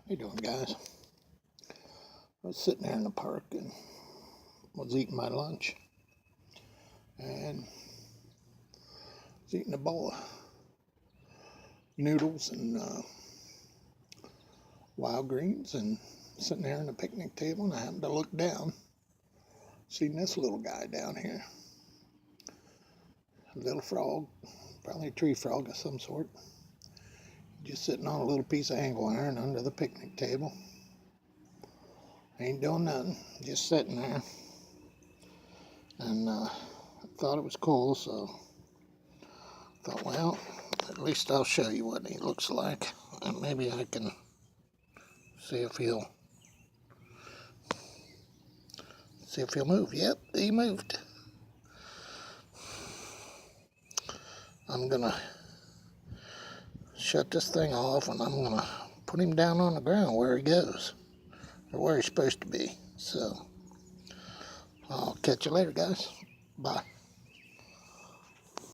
How you doing, guys? I was sitting there in the park and was eating my lunch, and was eating a bowl of noodles and wild greens, and sitting there on the picnic table, and I happened to look down, seen this little guy down here, a little frog, probably a tree frog of some sort, just sitting on a little piece of angle iron under the picnic table. Ain't doing nothing, just sitting there. And I thought it was cool, so I thought, well, at least I'll show you what he looks like, and maybe I can see if he'll move. Yep, he moved. I'm gonna shut this thing off, and I'm gonna put him down on the ground where he goes, or where he's supposed to be. So I'll catch you later, guys. Bye.